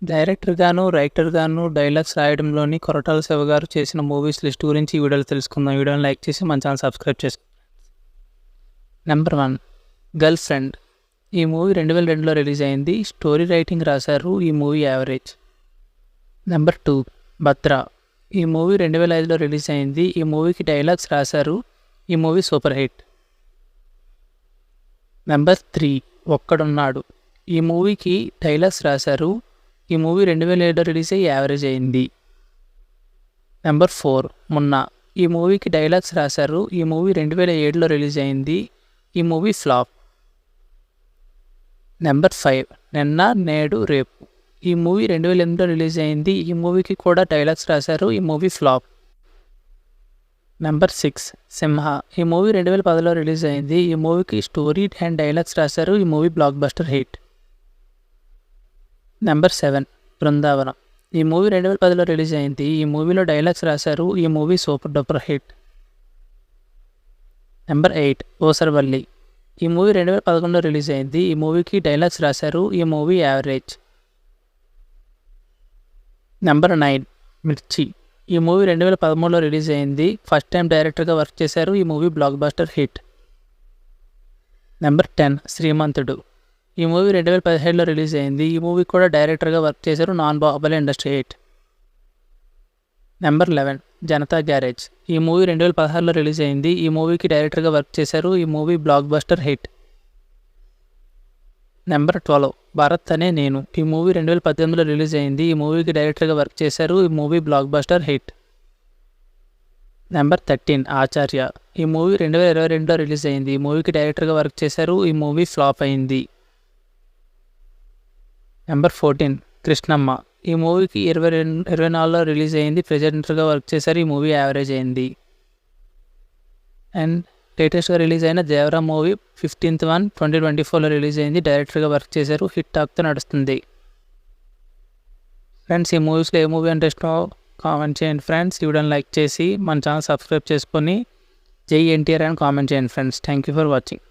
Director గాను, writer గాను dialogues రాయడంలోని Koratala Shiva గారు చేసిన మూవీస్ లిస్ట్ గురించి ఈ వీడియోలో తెలుసుకుందాం. ఈ వీడియోని లైక్ చేసి మన ఛానల్ సబ్స్క్రైబ్ చేసుకోండి. Number 1 girl friend. ఈ మూవీ 2002లో రిలీజ్ అయింది. స్టోరీ రైటింగ్ రాశారు. ఈ మూవీ యావరేజ్. నెంబర్ 2 భద్ర. ఈ మూవీ 2005లో రిలీజ్ అయింది. ఈ మూవీకి డైలాగ్స్ రాశారు. ఈ మూవీ సూపర్ హిట్. నెంబర్ 3 ఒక్కడున్నాడు. ఈ మూవీకి డైలాగ్స్ రాశారు. ఈ మూవీ 2007లో రిలీజ్ అయ్యి యావరేజ్ అయింది. నెంబర్ 4 మున్నా. ఈ మూవీకి డైలాగ్స్ రాశారు. ఈ మూవీ 2007లో రిలీజ్ అయింది. ఈ మూవీ ఫ్లాప్. నెంబర్ 5 నిన్న నేడు రేపు. ఈ మూవీ 2008లో రిలీజ్ అయింది. ఈ మూవీకి కూడా డైలాగ్స్ రాశారు. ఈ మూవీ ఫ్లాప్. నెంబర్ 6 సింహ. ఈ మూవీ 2010లో రిలీజ్ అయింది. ఈ మూవీకి స్టోరీ అండ్ డైలాగ్స్ రాశారు. ఈ movie block buster hit. Number 7 Brindavanam. ఈ మూవీ 2010లో రిలీజ్ అయింది. ఈ మూవీలో డైలాగ్స్ రాశారు. ఈ movie super duper hit. Number 8 Oosaravelli. ఈ మూవీ 2011లో రిలీజ్ అయింది. ఈ మూవీకి డైలాగ్స్ రాశారు. ఈ మూవీ యావరేజ్. నెంబర్ 9 మిర్చి. ఈ మూవీ 2013లో రిలీజ్ అయింది. ఫస్ట్ టైం డైరెక్టర్గా వర్క్ చేశారు. ఈ movie block buster hit. Number 10 శ్రీమంతుడు. ఈ మూవీ 2017లో రిలీజ్ అయింది. ఈ మూవీ కూడా డైరెక్టర్గా వర్క్ చేశారు. Non Baahubali industry hit. Number 11 Janata garage. ఈ మూవీ 2016లో రిలీజ్ అయింది. ఈ మూవీకి డైరెక్టర్గా వర్క్ చేశారు. ఈ movie block buster hit. Number 12 Bharat అనే నేను. ఈ మూవీ 2018లో రిలీజ్ అయింది. ఈ మూవీకి డైరెక్టర్గా వర్క్ చేశారు. ఈ movie block buster hit. Number 13 ఆచార్య. ఈ మూవీ 2022లో రిలీజ్ అయింది. ఈ మూవీకి డైరెక్టర్గా వర్క్ చేశారు. ఈ మూవీ ఫ్లాప్ అయింది. నెంబర్ 14 కృష్ణమ్మ. ఈ మూవీకి 2024లో రిలీజ్ అయింది. ప్రెజెంటర్గా వర్క్ చేశారు. ఈ మూవీ యావరేజ్ అయింది. అండ్ లేటెస్ట్గా రిలీజ్ అయిన దేవరా మూవీ 15/1/2024లో రిలీజ్ అయింది. డైరెక్టర్గా వర్క్ చేశారు. హిట్ టాక్తో నడుస్తుంది. ఫ్రెండ్స్, ఈ మూవీస్లో ఏ మూవీ అంటే ఇష్టమో కామెంట్ చేయండి ఫ్రెండ్స్. ఈ వీడియోని లైక్ చేసి మన ఛానల్ సబ్స్క్రైబ్ చేసుకొని జై ఎన్టీఆర్ అని కామెంట్ చేయండి friends. Thank you for watching.